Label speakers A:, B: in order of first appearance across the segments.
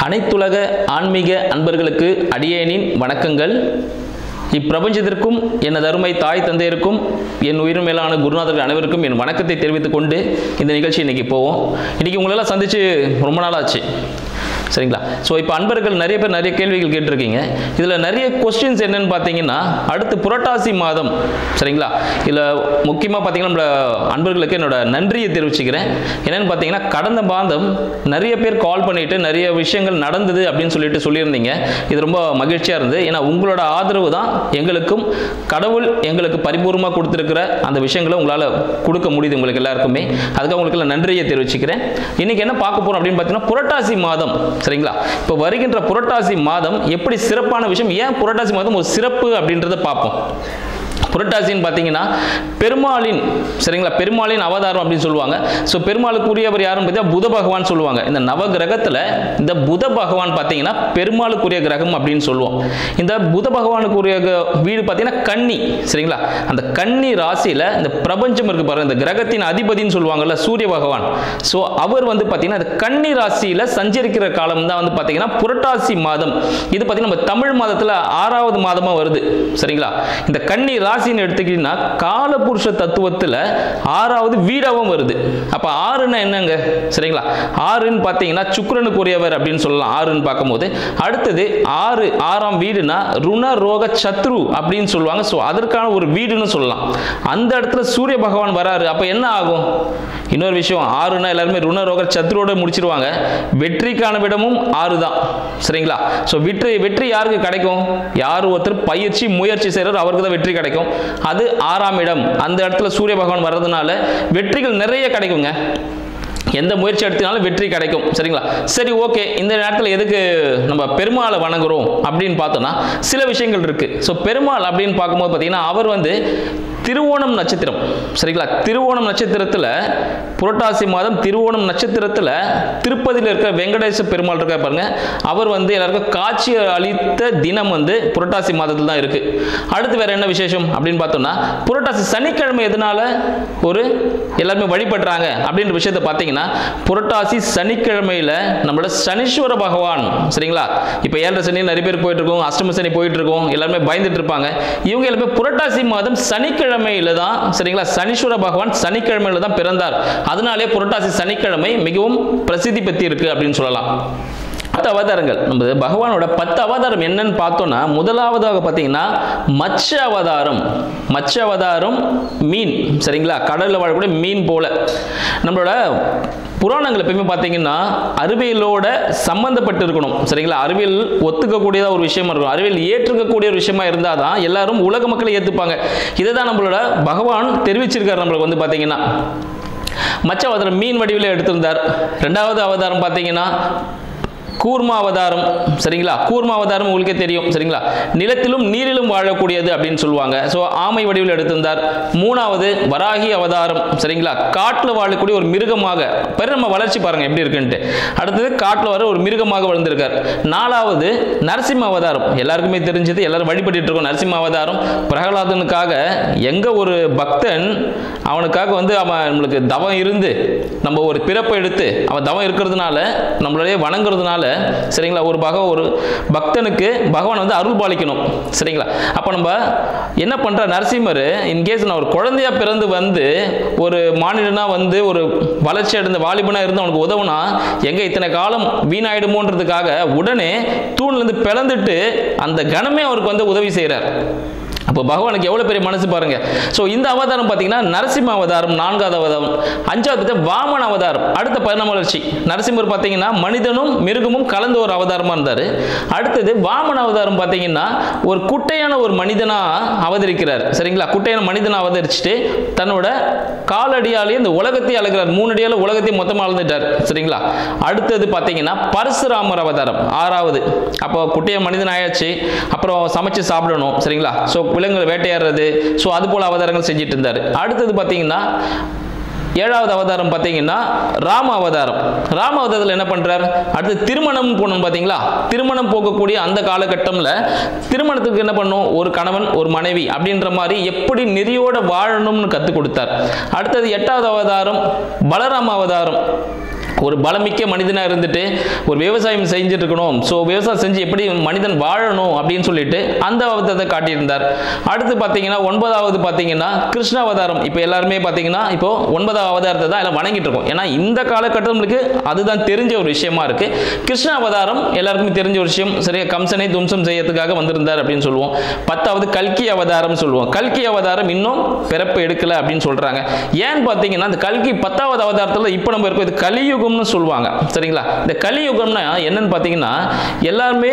A: அனைத்துலக ஆன்மீக அன்பர்களுக்கு அடியேனின் வணக்கங்கள். இப்பிரபஞ்சத்திற்கும் எனது அருமை தாய் தந்தையருக்கும் என் உயிர் மேலான குருநாதர்கள் அனைவருக்கும் என் வணக்கத்தை தெரிவித்துக் கொண்டு இந்த நிகழ்ச்சி இன்னைக்கு போவோம். இன்னைக்கு உங்களெல்லாம் சந்திச்சு ரொம்ப நாள் ஆச்சு, சரிங்களா? ஸோ இப்போ அன்பர்கள் நிறைய பேர் நிறைய கேள்விகள் கேட்டிருக்கீங்க. இதில் நிறைய கொஸ்டின்ஸ் என்னன்னு பார்த்தீங்கன்னா, அடுத்து புரட்டாசி மாதம், சரிங்களா? இதில் முக்கியமாக பார்த்தீங்கன்னா நம்மளோட அன்பர்களுக்கு என்னோட நன்றியை தெரிவிச்சுக்கிறேன். என்னென்னு பார்த்தீங்கன்னா, கடந்த மாதம் நிறைய பேர் கால் பண்ணிட்டு நிறைய விஷயங்கள் நடந்தது அப்படின்னு சொல்லியிருந்தீங்க. இது ரொம்ப மகிழ்ச்சியாக இருந்தது. ஏன்னா உங்களோட ஆதரவு தான் எங்களுக்கும் கடவுள் எங்களுக்கு பரிபூர்ணமாக கொடுத்துருக்கிற அந்த விஷயங்களை உங்களால் கொடுக்க முடியுது உங்களுக்கு எல்லாருக்குமே. அதுக்காக உங்களுக்கு நன்றியை தெரிவிச்சுக்கிறேன். இன்னைக்கு என்ன பார்க்க போகிறோம் அப்படின்னு பார்த்தீங்கன்னா, புரட்டாசி மாதம், சரிங்களா? இப்போ வருகின்ற புரட்டாசி மாதம் எப்படி சிறப்பான விஷயம், ஏன் புரட்டாசி மாதம் ஒரு சிறப்பு அப்படின்றத பார்ப்போம். புரட்டாசின்னு பார்த்தீங்கன்னா பெருமாளின், சரிங்களா, பெருமாளின் அவதாரம் அப்படின்னு சொல்லுவாங்க. ஸோ பெருமாளுக்குரியவர் யாருன்னு பார்த்தீங்கன்னா புத பகவான் சொல்லுவாங்க. இந்த நவ கிரகத்தில் இந்த புத பகவான் பார்த்தீங்கன்னா பெருமாளுக்குரிய கிரகம் அப்படின்னு சொல்லுவோம். இந்த புத பகவானுக்குரிய வீடு பார்த்தீங்கன்னா கன்னி, சரிங்களா? அந்த கன்னி ராசியில் இந்த பிரபஞ்சம் இருக்கு பாருங்க, இந்த கிரகத்தின் அதிபதினு சொல்லுவாங்கல்ல சூரிய பகவான். ஸோ அவர் வந்து பார்த்தீங்கன்னா இந்த கன்னி ராசியில் சஞ்சரிக்கிற காலம் தான் வந்து பார்த்தீங்கன்னா புரட்டாசி மாதம். இது பார்த்தீங்கன்னா நம்ம தமிழ் மாதத்தில் 6வது மாதமாக வருது, சரிங்களா? இந்த கன்னி ராசின்னு எடுத்துக்கிட்டீங்கன்னா காலபுருஷ தத்துவத்தில் 6வது வீடாவும் வருது. அப்ப 6ன்னா என்னங்க, சரிங்களா? 6ன்னு பார்த்தீங்கன்னா சுக்கிரனுக்குரியவர் அப்படின்னு சொல்லலாம். 6ன்னு பார்க்கும்போது அடுத்தது 6ஆம் வீடுனா ருண ரோக சத்ரு அப்படின்னு சொல்லுவாங்க. ஸோ அதற்கான ஒரு வீடுன்னு சொல்லலாம். அந்த இடத்துல சூரிய பகவான் வராரு. அப்ப என்ன ஆகும்? இன்னொரு விஷயம், 6ன்னா எல்லாருமே ருண ரோக சத்ருவோட முடிச்சிருவாங்க. வெற்றிக்கான விடமும் 6 தான், சரிங்களா? ஸோ வெற்றி யாருக்கு கிடைக்கும்? யார் ஒருத்தர் பயிற்சி முயற்சி செய்யறாரு அவருக்கு தான் வெற்றி கிடைக்கும். அது 6ஆம் இடம். அந்த இடத்துல சூரிய பகவான் வர்றதுனால வெற்றிகள் நிறைய கிடைக்குங்க. எந்த முயற்சி எடுத்தினாலும் வெற்றி கிடைக்கும், சரிங்களா? சரி, ஓகே. இந்த நேரத்தில் எதுக்கு நம்ம பெருமாளை வணங்குறோம் அப்படின்னு பார்த்தோம்னா சில விஷயங்கள் இருக்கு. ஸோ பெருமாள் அப்படின்னு பார்க்கும்போது பார்த்தீங்கன்னா அவர் வந்து திருவோணம் நட்சத்திரம், சரிங்களா? திருவோணம் நட்சத்திரத்தில் புரட்டாசி மாதம் திருவோணம் நட்சத்திரத்தில் திருப்பதியில் இருக்கிற வெங்கடேச பெருமாள் இருக்க பாருங்க, அவர் வந்து எல்லாருக்கும் காட்சி அளித்த தினம் வந்து புரட்டாசி மாதத்தில் தான் இருக்கு. அடுத்து வேற என்ன விசேஷம் அப்படின்னு பார்த்தோம்னா, புரட்டாசி சனிக்கிழமை எதனால ஒரு எல்லாருமே வழிபடுறாங்க அப்படின்ற விஷயத்தை பார்த்தீங்கன்னா, புரட்டாசி சனிக்கிழமையில நம்மளோட சனீஸ்வர பகவான், சரிங்களா? இப்போ 7 சனி நிறைய பேர் போயிட்டு இருக்கோம், அஷ்டம சனி போயிட்டு இருக்கோம், எல்லாருமே பயந்துட்டு இருப்பாங்க. இவங்க எல்லாமே புரட்டாசி மாதம் சனிக்கிழமையில தான், சரிங்களா, சனீஸ்வர பகவான் சனிக்கிழமையில தான் பிறந்தார். அதனாலே புரட்டாசி சனிக்கிழமை மிகவும் பிரசித்தி பெற்று இருக்கு அப்படின்னு சொல்லலாம். 10 அவதாரங்கள், நம்ம பகவானோட 10 அவதாரம் என்னன்னு பார்த்தோம்னா, முதலாவதாக பார்த்தீங்கன்னா மச்ச அவதாரம். மச்ச அவதாரம் மீன், சரிங்களா? கடலில் வாழக்கூடிய மீன் போல. நம்மளோட புராணங்கள் எப்பயுமே பார்த்தீங்கன்னா அறிவியலோட சம்பந்தப்பட்டு இருக்கணும், சரிங்களா? அறிவியல் ஒத்துக்கக்கூடியதா ஒரு விஷயமா இருக்கும், அறிவியல் ஏற்றுக்கக்கூடிய ஒரு விஷயமா இருந்தால் தான் எல்லாரும் உலக மக்களை ஏற்றுப்பாங்க. இதை தான் நம்மளோட பகவான் தெரிவிச்சிருக்காரு நம்மளுக்கு வந்து பார்த்தீங்கன்னா. மச்ச அவதாரம் மீன் வடிவில் எடுத்திருந்தார். 2வது அவதாரம் பார்த்தீங்கன்னா கூர்மா அவதாரம், சரிங்களா? கூர்மா அவதாரம் உங்களுக்கே தெரியும், சரிங்களா? நிலத்திலும் நீரிலும் வாழக்கூடியது அப்படின்னு சொல்லுவாங்க. ஸோ ஆமை வடிவில் எடுத்திருந்தார். 3வது வராகி அவதாரம், சரிங்களா? காட்டில் வாழக்கூடிய ஒரு மிருகமாக, நம்ம வளர்ச்சி பாருங்க எப்படி இருக்குன்ட்டு. அடுத்தது காட்டில் வர ஒரு மிருகமாக வளர்ந்திருக்கார். 4வது நரசிம்ம அவதாரம், எல்லாருக்குமே தெரிஞ்சது, எல்லாரும் வழிபட்டு இருக்கோம். நரசிம்ம அவதாரம் பிரகலாதனுக்காக எங்க ஒரு பக்தன் அவனுக்காக வந்து அவன் நம்மளுக்கு தவம் இருந்து நம்ம ஒரு பிறப்பை எடுத்து அவன் தவம் இருக்கிறதுனால நம்மளுடைய வணங்குறதுனால, சரிங்களா, ஒரு பக்தனுக்கு பகவான் வந்து அருள் பாலிக்கணும், சரிங்களா? அப்ப நம்ம என்ன பண்ற, நரசிம்மர் இன்கேஸ் நான் ஒரு குழந்தையா பிறந்து வந்து ஒரு மாநிலனா வந்து ஒரு வளர்ச்சி அடைந்த வாலிபனா இருந்து அவனுக்கு உதவுனா எங்க இத்தனை காலம் வீணாயிடுமோன்றதுக்காக உடனே தூண்ல இருந்து பிளந்துட்டு அந்த கணமே அவருக்கு வந்து உதவி செய்யறார். அப்போ பகவானுக்கு எவ்வளவு பெரிய மனசு பாருங்க. ஸோ இந்த அவதாரம் பார்த்தீங்கன்னா நரசிம்ம அவதாரம் 4வது அவதாரம். 5வது வாமன அவதாரம், அடுத்த பரிணாம வளர்ச்சி. நரசிம்மர் பார்த்தீங்கன்னா மனிதனும் மிருகமும் கலந்த ஒரு அவதாரமா இருந்தார். அடுத்தது வாமன அவதாரம் பார்த்தீங்கன்னா ஒரு குட்டையான ஒரு மனிதனா அவதரிக்கிறார், சரிங்களா? குட்டையான மனிதனா அவதரிச்சுட்டு தன்னோட காலடியாலே இந்த உலகத்தை அழகிறார். 3 அடியால உலகத்தை மொத்தமாக அளந்துட்டார், சரிங்களா? அடுத்தது பார்த்தீங்கன்னா பரசுராமர் அவதாரம் 6வது. அப்போ குட்டையான மனிதன் ஆயாச்சு, அப்புறம் சமைச்சு சாப்பிடணும், சரிங்களா? ஸோ விலங்குகள் வேட்டையாடுறது, ஸோ அது போல அவதாரங்கள் செஞ்சுட்டு இருந்தார். அடுத்தது பார்த்தீங்கன்னா 7வது அவதாரம் பார்த்தீங்கன்னா ராம அவதாரம். ராம அவதாரத்தில் என்ன பண்றார்? அடுத்து திருமணம் போகணும் பார்த்தீங்களா? திருமணம் போகக்கூடிய அந்த காலகட்டம்ல திருமணத்துக்கு என்ன பண்ணும், ஒரு கணவன் ஒரு மனைவி அப்படின்ற மாதிரி எப்படி நெறியோட வாழணும்னு கற்றுக் கொடுத்தார். அடுத்தது 8வது அவதாரம் பலராம அவதாரம். ஒரு பலமிக்க மனிதனாக இருந்துட்டு ஒரு விவசாயம் செஞ்சுட்டு இருக்கணும், ஸோ விவசாயம் செஞ்சு எப்படி மனிதன் வாழணும் அப்படின்னு சொல்லிட்டு அந்த அவதாரத்தை காட்டியிருந்தார். அடுத்து பார்த்தீங்கன்னா 9வது பார்த்தீங்கன்னா கிருஷ்ண அவதாரம். இப்போ எல்லாருமே பார்த்தீங்கன்னா இப்போ 9வது அவதாரத்தை தான் எல்லாம் வணங்கிட்டு இருக்கோம். ஏன்னா இந்த காலகட்டங்களுக்கு அதுதான் தெரிஞ்ச ஒரு விஷயமா இருக்கு. கிருஷ்ண அவதாரம் எல்லாருக்குமே தெரிஞ்ச ஒரு விஷயம். சரியா, கம்சனை தும்சம் செய்யறதுக்காக வந்திருந்தார் அப்படின்னு சொல்லுவோம். 10வது கல்கி அவதாரம் சொல்லுவோம். கல்கி அவதாரம் இன்னும் பிறப்பு எடுக்கல அப்படின்னு சொல்றாங்க. ஏன்னு பார்த்தீங்கன்னா இந்த கல்கி 10வது அவதாரத்தில் இப்போ நம்ம இருக்கோம், இது கலியுகம் சொல்லுவாங்க. சரிங்களா, இந்த கலியுகம்னா என்னன்னு பாத்தீங்கன்னா எல்லாருமே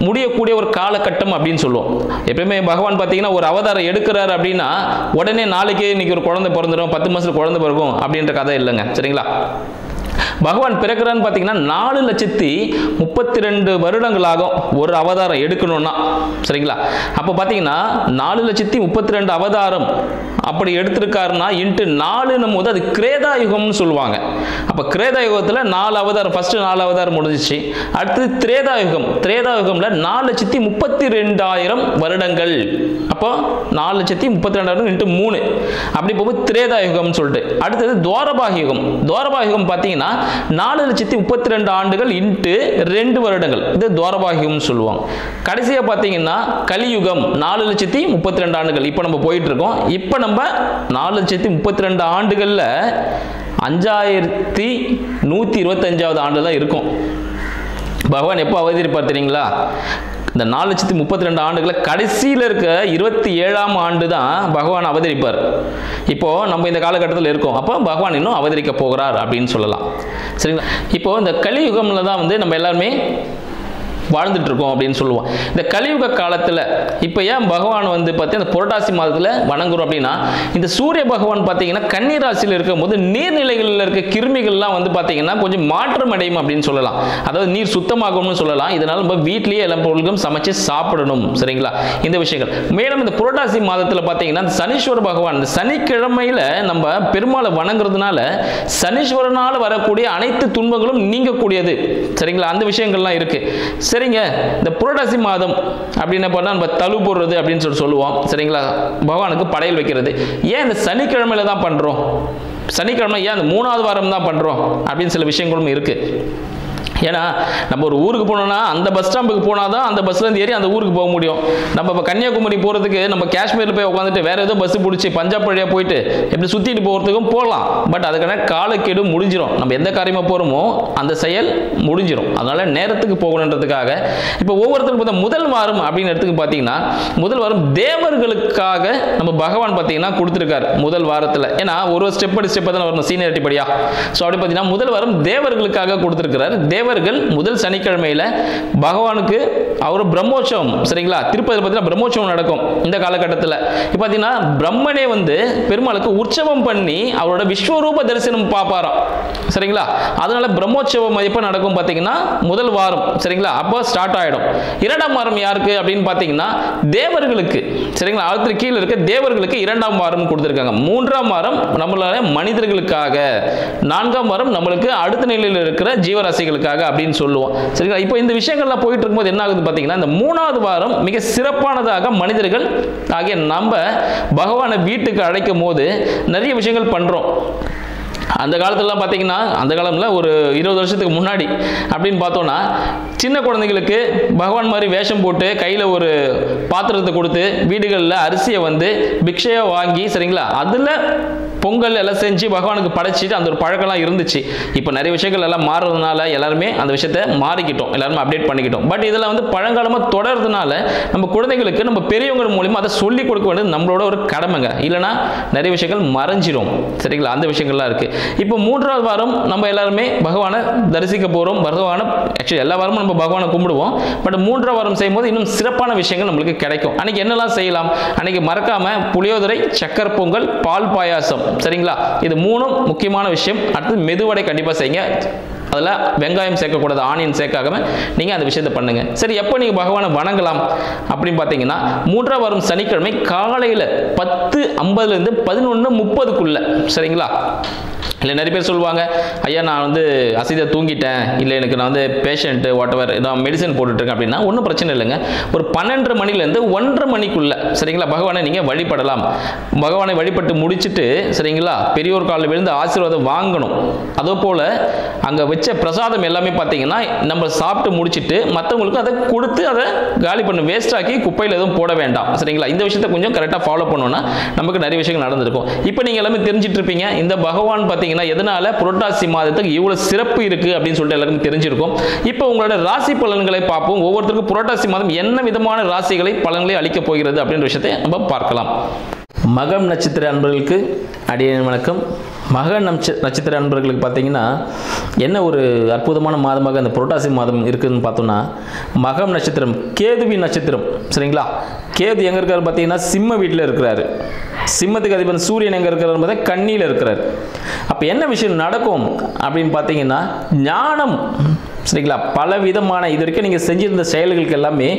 A: முடியக்கூடிய ஒரு காலகட்டம் அப்படின்னு சொல்லுவோம். எப்பவுமே பகவான் பாத்தீங்கன்னா ஒரு அவதாரம் எடுக்கிறார் அப்படின்னா உடனே நாளைக்கு இன்னைக்கு ஒரு குழந்தை பிறந்துடும், 10 மாசத்துல குழந்தை பிறக்கும் அப்படின்ற கதை இல்லைங்க. சரிங்களா, பகவான் பிறக்கிறான்னு பார்த்தீங்கன்னா 4,32 வருடங்களாகும் ஒரு அவதாரம் எடுக்கணும்னா. சரிங்களா, அப்போ பார்த்தீங்கன்னா 4,32 அவதாரம் அப்படி எடுத்திருக்காருன்னா இன்ட்டு 4 போது அது கிரேதா யுகம்னு சொல்லுவாங்க. அப்போ கிரேதா யுகத்தில் 4 அவதாரம், ஃபர்ஸ்ட் 4 அவதாரம் முடிஞ்சிச்சு. அடுத்தது திரேதா யுகம். திரேதா யுகம்ல 4,32,000 வருடங்கள். அப்போ 4,32,000 இன்ட்டு 3 அப்படி போகும்போது திரேதா யுகம்னு சொல்லிட்டு. அடுத்தது துவாரபாக யுகம். துவாரபாக யுகம் பார்த்தீங்கன்னா 4,32 ஆண்டுகள் இன்ட்டு 2 வருடங்கள். இது துவாரபாகியம் சொல்லுவாங்க. கடைசியா பார்த்தீங்கன்னா கலியுகம் 4,32 ஆண்டுகள். இப்போ நம்ம போயிட்டு இருக்கோம். இப்போ நம்ம 4,32 ஆண்டுகள்ல 5,125வது ஆண்டு தான் இருக்கும். பகவான் எப்போ அவதரிப்பார் தெரியுங்களா? இந்த 4,32 ஆண்டுகளை கடைசியில் இருக்க 27ஆம் ஆண்டு தான் பகவான் அவதரிப்பார். இப்போ நம்ம இந்த காலகட்டத்தில் இருக்கோம், அப்போ பகவான் இன்னும் அவதரிக்க போகிறார் அப்படின்னு சொல்லலாம். சரிங்களா, இப்போ இந்த கலியுகம்ல தான் வந்து நம்ம எல்லாருமே வாழ்ந்துட்டு இருக்கோம் அப்படின்னு சொல்லுவோம். இந்த கலியுக காலத்தில் இப்போ ஏன் பகவான் வந்து பார்த்தீங்கன்னா இந்த புரட்டாசி மாதத்தில் வணங்குறோம் அப்படின்னா, இந்த சூரிய பகவான் பார்த்தீங்கன்னா கன்னி ராசியில் இருக்கும் போது நீர்நிலைகளில் இருக்க கிருமிகள்லாம் வந்து பார்த்தீங்கன்னா கொஞ்சம் மாற்றம் அடையும் அப்படின்னு சொல்லலாம். அதாவது நீர் சுத்தமாகும்னு சொல்லலாம். இதனால நம்ம வீட்லேயே எல்லா பொருட்களும் சமைச்சு சாப்பிடணும். சரிங்களா, இந்த விஷயங்கள். மேலும் இந்த புரட்டாசி மாதத்தில் பார்த்தீங்கன்னா சனீஸ்வர பகவான் இந்த சனிக்கிழமையில நம்ம பெருமாளை வணங்குறதுனால சனீஸ்வரனால் வரக்கூடிய அனைத்து துன்பங்களும் நீங்கக்கூடியது. சரிங்களா, அந்த விஷயங்கள்லாம் இருக்கு. சரிங்க, இந்த புரட்டாசி மாதம் அப்படின்னு பண்ணா நம்ம தழு போடுறது அப்படின்னு சொல்லுவோம். சரிங்களா, பகவானுக்கு படையல் வைக்கிறது. ஏன் இந்த சனிக்கிழமையில தான் பண்றோம்? சனிக்கிழமை ஏன் அந்த 3வது வாரம் தான் பண்றோம் அப்படின்னு சில விஷயங்களும் இருக்கு. ஏன்னா நம்ம ஒரு ஊருக்கு போனோம்னா அந்த பஸ் ஸ்டாம்புக்கு போனால் தான் அந்த பஸ்லேருந்து ஏறி அந்த ஊருக்கு போக முடியும். நம்ம இப்போ கன்னியாகுமரி போகிறதுக்கு நம்ம காஷ்மீரில் போய் உட்காந்துட்டு வேற ஏதோ பஸ் பிடிச்சி பஞ்சாப் வழியாக போயிட்டு எப்படி சுற்றிட்டு போகிறதுக்கும் போகலாம். பட் அதுக்கான காலக்கெடு முடிஞ்சிடும். நம்ம எந்த காரியமாக போகிறோமோ அந்த செயல் முடிஞ்சிடும். அதனால நேரத்துக்கு போகணுன்றதுக்காக இப்போ ஒவ்வொருத்தருக்கும் பார்த்தா முதல் வாரம் அப்படின்னு எடுத்துக்கு பார்த்தீங்கன்னா முதல் வாரம் தேவர்களுக்காக நம்ம பகவான் பார்த்தீங்கன்னா கொடுத்துருக்காரு முதல் வாரத்தில். ஏன்னா ஒரு ஸ்டெப் படி ஸ்டெப்பாக தான் வரணும், சீனியாரிட்டி படியா. ஸோ அப்படி பார்த்தீங்கன்னா முதல் வாரம் தேவர்களுக்காக கொடுத்துருக்கிறார். தேவர்கள் முதல் சனிக்கிழமையில பகவானுக்கு அவர் பிரம்மோற்சவம். சரிங்களா, திருப்பதியில் பார்த்தீங்கன்னா பிரம்மோற்சவம் நடக்கும் இந்த காலகட்டத்தில். இப்போ பார்த்தீங்கன்னா பிரம்மனே வந்து பெருமாளுக்கு உற்சவம் பண்ணி அவரோட விஸ்வரூப தரிசனம் பார்ப்பாராம். சரிங்களா, அதனால பிரம்மோற்சவம் எப்போ நடக்கும் பார்த்தீங்கன்னா முதல் வாரம். சரிங்களா, அப்போ ஸ்டார்ட் ஆகிடும். 2ஆம் வாரம் யாருக்கு அப்படின்னு பார்த்தீங்கன்னா தேவர்களுக்கு. சரிங்களா, அடுத்த கீழே இருக்க தேவர்களுக்கு 2ஆம் வாரம் கொடுத்துருக்காங்க. 3ஆம் வாரம் நம்மளால மனிதர்களுக்காக, 4ஆம் வாரம் நம்மளுக்கு அடுத்த நிலையில் இருக்கிற ஜீவராசிகளுக்காக அப்படின்னு சொல்லுவோம். சரிங்களா, இப்போ இந்த விஷயங்கள்லாம் போயிட்டு இருக்கும்போது என்ன ஆகுது பார்த்தீங்கன்னா இந்த 3வது வாரம் மிக சிறப்பானதாக மனிதர்கள் ஆகிய நம்ம பகவானை வீட்டுக்கு அழைக்கும் போது நிறைய விஷயங்கள் பண்றோம். அந்த காலத்துலலாம் பார்த்தீங்கன்னா அந்த காலத்தில் ஒரு 20 வருஷத்துக்கு முன்னாடி அப்படின்னு பார்த்தோன்னா சின்ன குழந்தைகளுக்கு பகவான் மாதிரி வேஷம் போட்டு கையில் ஒரு பாத்திரத்தை கொடுத்து வீடுகளில் அரிசியை வந்து பிக்ஷையாக வாங்கி, சரிங்களா, அதில் பொங்கல் எல்லாம் செஞ்சு பகவானுக்கு படைச்சிட்டு அந்த ஒரு பழக்கம்லாம் இருந்துச்சு. இப்போ நிறைய விஷயங்கள் எல்லாம் மாறுறதுனால எல்லாருமே அந்த விஷயத்தை மாறிக்கிட்டோம், எல்லாருமே அப்டேட் பண்ணிக்கிட்டோம். பட் இதெல்லாம் வந்து பழங்காலமாக தொடர்றதுனால நம்ம குழந்தைகளுக்கு நம்ம பெரியவங்க மூலியமா அதை சொல்லிக் கொடுக்க வேண்டியது நம்மளோட ஒரு கடமைங்க. இல்லைன்னா நிறைய விஷயங்கள் மறைஞ்சிரும். சரிங்களா, அந்த விஷயங்கள்லாம் இருக்கு. இப்போ 3வது வாரம் நம்ம எல்லாருமே பகவானை தரிசிக்க போறோம். பகவானை ஆக்சுவலி எல்லா வாரமும் நம்ம பகவானை கும்பிடுவோம். பட் 3ஆம் வாரம் செய்யும்போது இன்னும் சிறப்பான விஷயங்கள் நம்மளுக்கு கிடைக்கும். அன்னைக்கு என்னெல்லாம் செய்யலாம்? அன்னைக்கு மறக்காம புளியோதரை, சக்கரை பொங்கல், பால் பாயாசம். சரிங்களா, இது 3ம் முக்கியமான விஷயம். அடுத்து மெதுவடை கண்டிப்பாக செய்யுங்க. அதில் வெங்காயம் சேர்க்கக்கூடாது, ஆனியன் சேர்க்காம நீங்கள் அந்த விஷயத்தை பண்ணுங்க. சரி, எப்போ நீங்கள் பகவானை வணங்கலாம் அப்படின்னு பார்த்தீங்கன்னா 3ஆம் வாரம் சனிக்கிழமை காலையில் 10:50 11:30. சரிங்களா, இல்லை நிறைய பேர் சொல்லுவாங்க, ஐயா நான் வந்து அசதியாக தூங்கிட்டேன், இல்லை எனக்கு நான் வந்து பேஷண்ட்டு வாட் எவர் நான் மெடிசன் போட்டுட்ருக்கேன் அப்படின்னா ஒன்றும் பிரச்சனை இல்லைங்க. ஒரு 12:30 மணிலேருந்து 1:30 மணிக்குள்ளே சரிங்களா பகவானை நீங்கள் வழிபடலாம். பகவானை வழிபட்டு முடிச்சுட்டு சரிங்களா பெரியோர் காலில் விழுந்து ஆசீர்வாதம் வாங்கணும். அதே போல் அங்கே வச்ச பிரசாதம் எல்லாமே பார்த்தீங்கன்னா நம்ம சாப்பிட்டு முடிச்சுட்டு மற்றவங்களுக்கு அதை கொடுத்து அதை காலி பண்ணு, வேஸ்டாக்கி குப்பையில் எதுவும் போட வேண்டாம் சரிங்களா. இந்த விஷயத்தை கொஞ்சம் கரெக்டாக ஃபாலோ பண்ணோன்னா நமக்கு நிறைய விஷயங்கள் நடந்திருக்கும். இப்போ நீங்கள் எல்லாமே தெரிஞ்சிட்டு இருப்பீங்க இந்த பகவான் பார்த்தீங்கன்னா எதனால புரட்டாசி மாதத்துக்கு இவ்வளவு சிறப்பு இருக்கு அப்படின்னு சொல்லிட்டு எல்லாருக்கும் தெரிஞ்சிருக்கும். இப்போ உங்களோட ராசி பலன்களை பார்ப்போம். ஒவ்வொருத்தருக்கும் புரட்டாசி மாதம் என்ன விதமான ராசிகளை பலன்களை அளிக்க போகிறது அப்படின்ற விஷயத்தை நம்ம பார்க்கலாம். மகம் நட்சத்திர அன்பர்களுக்கு அடியேன் வணக்கம். மக நட்சத்திர அன்பர்களுக்கு பார்த்தீங்கன்னா என்ன ஒரு அற்புதமான மாதமாக அந்த புரட்டாசி மாதம் இருக்குதுன்னு பார்த்தோம்னா, மகம் நட்சத்திரம் கேதுவின் நட்சத்திரம் சரிங்களா. கேது எங்கே இருக்காரு பார்த்தீங்கன்னா சிம்ம வீட்டில் இருக்கிறாரு. சிம்மத்துக்கு அதிபன் சூரியன் எங்கே இருக்கிறார் பார்த்தா கன்னியில் இருக்கிறார். அப்போ என்ன விஷயம் நடக்கும் அப்படின்னு பார்த்தீங்கன்னா, ஞானம் சரிங்களா பல விதமான இது வரைக்கும் நீங்கள் செஞ்சிருந்த செயல்களுக்கு எல்லாமே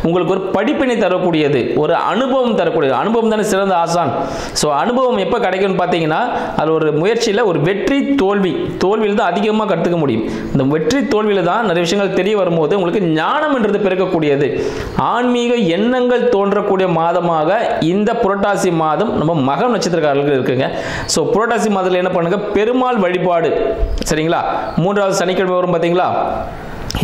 A: உங்களுக்கு ஒரு படிப்பினை தரக்கூடியது, ஒரு அனுபவம் தரக்கூடியது. அனுபவம் தானே சிறந்த ஆசான். ஸோ அனுபவம் எப்போ கிடைக்கும்னு பார்த்தீங்கன்னா, அது ஒரு முயற்சியில் ஒரு வெற்றி தோல்வியில் தான் அதிகமாக கற்றுக்க முடியும். இந்த வெற்றி தோல்வியில் தான் நிறைய விஷயங்கள் தெரிய வரும்போது உங்களுக்கு ஞானம் என்றது பிறக்கக்கூடியது. ஆன்மீக எண்ணங்கள் தோன்றக்கூடிய மாதமாக இந்த புரட்டாசி மாதம் நம்ம மகம் நட்சத்திரக்காரர்களுக்கு இருக்குங்க. ஸோ புரட்டாசி மாதத்தில் என்ன பண்ணுங்க, பெருமாள் வழிபாடு சரிங்களா. 3வது சனிக்கிழமை வரும் பார்த்தீங்களா,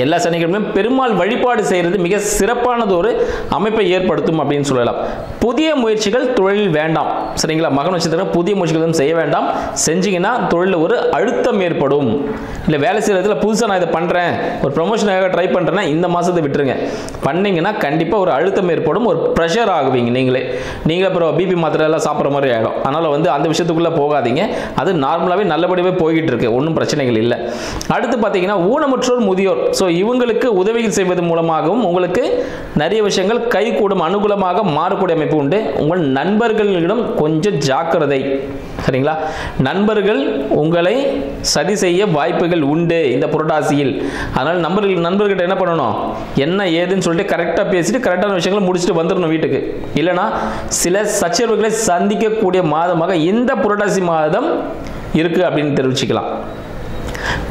A: எல்லா சனிக்கிழமையும் பெருமாள் வழிபாடு செய்கிறது மிக சிறப்பானது ஒரு அமைப்பை ஏற்படுத்தும் அப்படின்னு சொல்லலாம். புதிய முயற்சிகள் தொழில் வேண்டாம் சரிங்களா. மக நட்சத்திரம் புதிய முயற்சிகள் செய்ய வேண்டாம். செஞ்சீங்கன்னா தொழிலில் ஒரு அழுத்தம் ஏற்படும். இல்லை வேலை செய்கிறதுல புதுசாக நான் இதை பண்ணுறேன், ஒரு ப்ரொமோஷனாக ட்ரை பண்ணுறேன்னா இந்த மாதத்தை விட்டுருங்க. பண்ணிங்கன்னா கண்டிப்பாக ஒரு அழுத்தம் ஏற்படும், ஒரு ப்ரெஷர் ஆகுவீங்க நீங்களே அப்புறம் பிபி மாத்திரை எல்லாம் சாப்பிட்ற மாதிரி ஆகிடும். அதனால் வந்து அந்த விஷயத்துக்குள்ளே போகாதீங்க. அது நார்மலாகவே நல்லபடியாகவே போய்கிட்டு இருக்கு, ஒன்றும் பிரச்சனைகள் இல்லை. அடுத்து பார்த்தீங்கன்னா ஊனமுற்றோர் முதியோர், ஸோ இவங்களுக்கு உதவிகள் செய்வது மூலமாகவும் உங்களுக்கு நிறைய விஷயங்கள் கைகூடும், அனுகூலமாக மாறக்கூடிய அமைப்பு உண்டு. உங்கள் நண்பர்களிடம் கொஞ்சம் ஜாக்கிரதை சரிங்களா. நண்பர்கள் உங்களை சதி செய்ய வாய்ப்புகள் உண்டு இந்த புரட்டாசியில். அதனால் நண்பர்கிட்ட என்ன பண்ணணும், என்ன ஏதுன்னு சொல்லிட்டு கரெக்டாக பேசிட்டு கரெக்டான விஷயங்களை முடிச்சுட்டு வந்துடணும் வீட்டுக்கு. இல்லைனா சில சச்சரவுகளை சந்திக்கக்கூடிய மாதமாக இந்த புரட்டாசி மாதம் இருக்கு அப்படின்னு தெரிவிச்சுக்கலாம்.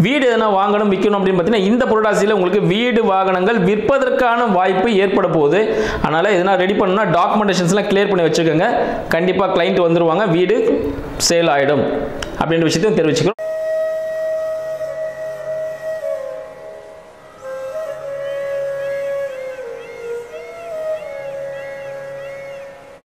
A: வீடு எதனா வாங்கணும் விற்கணும் அப்படின்னு பார்த்தீங்கன்னா இந்த புரட்டாசியில் உங்களுக்கு வீடு வாகனங்கள் விற்பதற்கான வாய்ப்பு ஏற்பட போகுது. அதனால் எதனா ரெடி பண்ணணும்னா டாக்குமெண்டேஷன்ஸ்லாம் கிளியர் பண்ணி வச்சுக்கோங்க. கண்டிப்பாக கிளைண்ட் வந்துருவாங்க, வீடு சேல் ஆகிடும் அப்படின்ற விஷயத்தையும் தெரிவிச்சுக்கிறோம்.